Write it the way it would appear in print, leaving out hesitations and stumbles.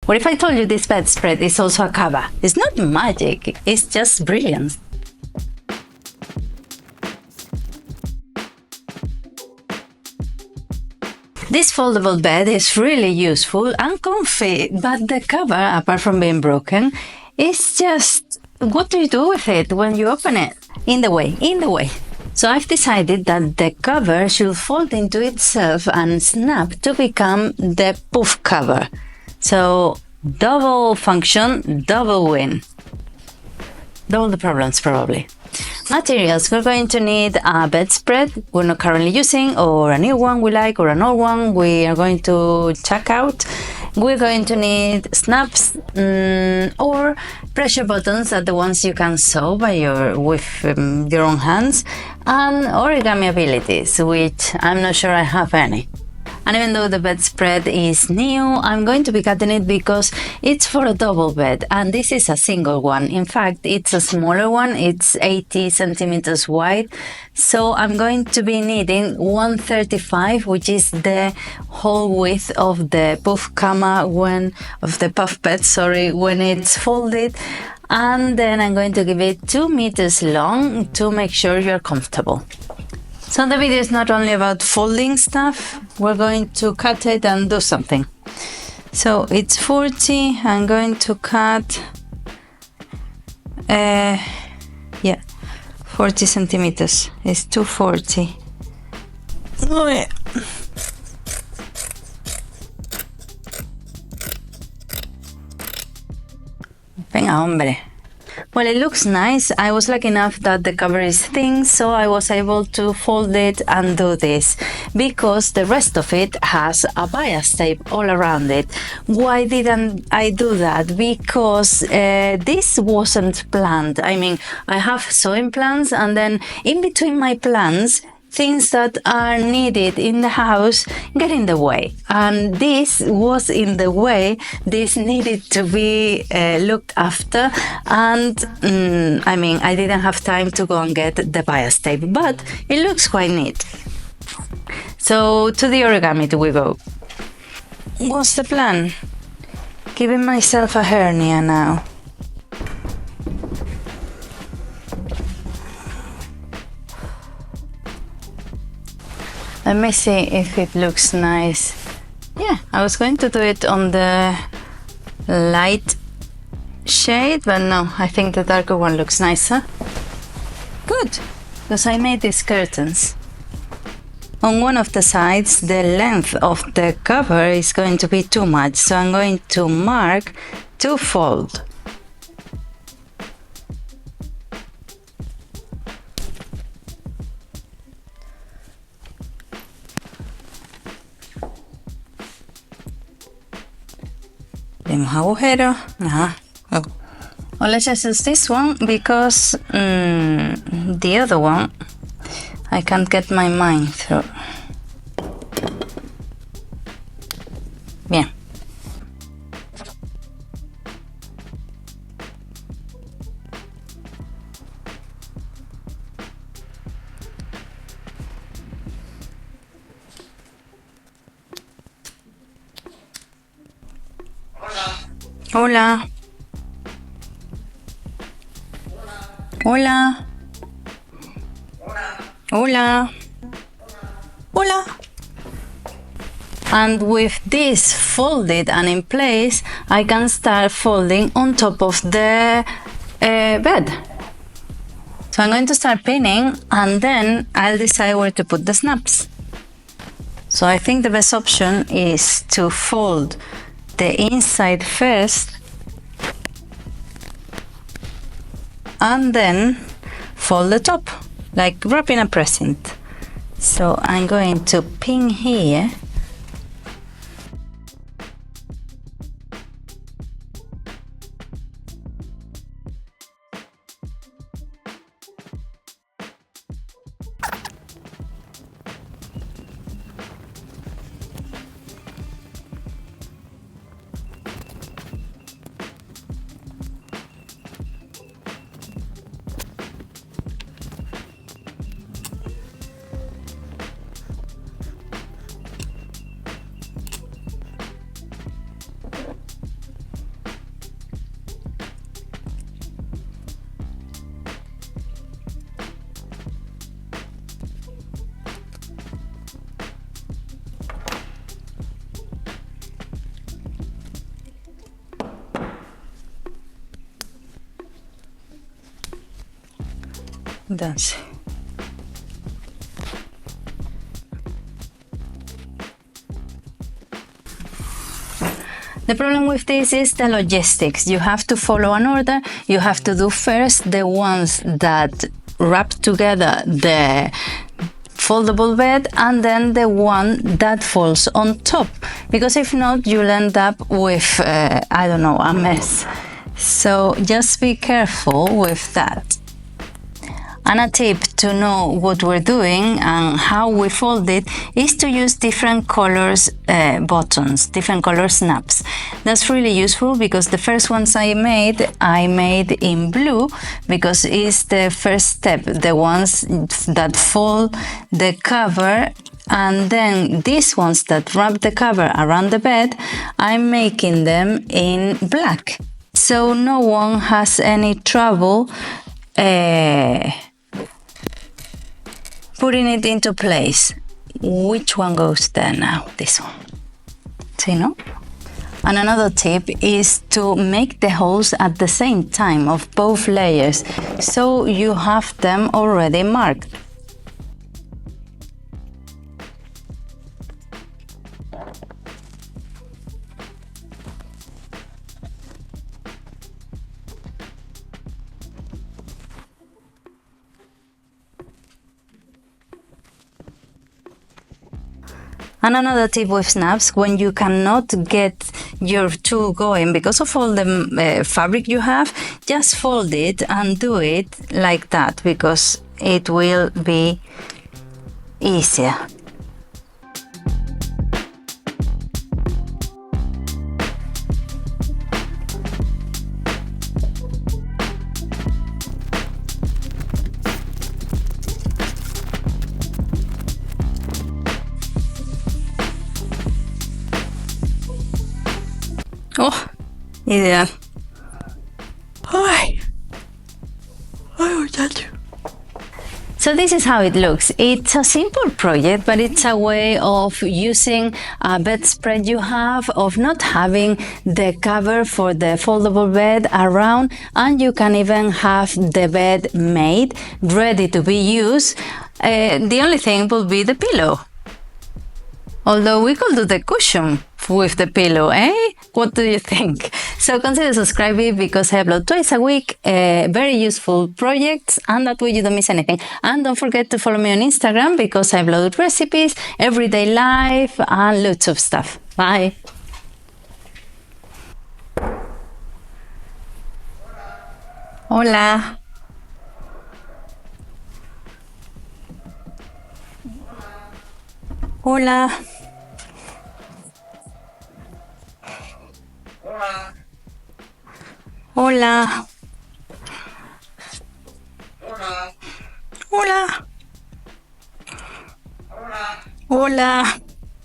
What if I told you this bedspread is also a cover? It's not magic, it's just brilliance. This foldable bed is really useful and comfy, but the cover, apart from being broken, is just, what do you do with it when you open it? In the way. So I've decided that the cover should fold into itself and snap to become the puff cover. So double function, double win. Double the problems probably. Materials, we're going to need a bedspread we're not currently using, or a new one we like, or an old one we are going to check out. We're going to need snaps or pressure buttons, are the ones you can sew with your own hands, and origami abilities, which I'm not sure I have any. And even though the bedspread is new, I'm going to be cutting it because it's for a double bed, and this is a single one. In fact, it's a smaller one, it's 80 centimeters wide. So I'm going to be needing 135, which is the whole width of the puff bed, when it's folded. And then I'm going to give it 2 meters long to make sure you're comfortable. So the video is not only about folding stuff, we're going to cut it and do something. So it's 40, I'm going to cut 40 centimeters, it's 240. Oh yeah. Venga, hombre. Well, it looks nice. I was lucky enough that the cover is thin, so I was able to fold it and do this, because the rest of it has a bias tape all around it. Why didn't I do that? Because this wasn't planned. I mean, I have sewing plans, and then in between my plans, things that are needed in the house get in the way, and this was in the way. This needed to be looked after, and I didn't have time to go and get the bias tape, but it looks quite neat. So to the origami we go. What's the plan? Giving myself a hernia now. Let me see if it looks nice. Yeah, I was going to do it on the light shade, but no, I think the darker one looks nicer. Good, because I made these curtains. On one of the sides, the length of the cover is going to be too much, so I'm going to mark to fold. Tenemos agujero. Oh. Well, let's just use this one because the other one I can't get my mind through. Bien. Hola. Hola. Hola. Hola. And with this folded and in place, I can start folding on top of the bed. So I'm going to start pinning, and then I'll decide where to put the snaps. So I think the best option is to fold the inside first, and then fold the top, like wrapping a present. So I'm going to pin here. Don't see. The problem with this is the logistics. You have to follow an order. You have to do first the ones that wrap together the foldable bed and then the one that falls on top. Because if not, you'll end up with, I don't know, a mess. So just be careful with that. And a tip to know what we're doing and how we fold it is to use different colors buttons, different color snaps. That's really useful because the first ones I made in blue because it's the first step, the ones that fold the cover, and then these ones that wrap the cover around the bed, I'm making them in black. So no one has any trouble putting it into place. Which one goes there now? This one. See, no? And another tip is to make the holes at the same time of both layers, so you have them already marked. And another tip with snaps, when you cannot get your tool going because of all the fabric you have, just fold it and do it like that because it will be easier. Oh, ideal. Ay, muchacho. So this is how it looks. It's a simple project, but it's a way of using a bedspread you have, of not having the cover for the foldable bed around, and you can even have the bed made, ready to be used. The only thing will be the pillow. Although we could do the cushion with the pillow, eh? What do you think? So consider subscribing because I upload twice a week, very useful projects, and that way you don't miss anything. And don't forget to follow me on Instagram because I upload recipes, everyday life, and lots of stuff. Bye. Hola. Hola. Hola. Hola. Hola. Hola.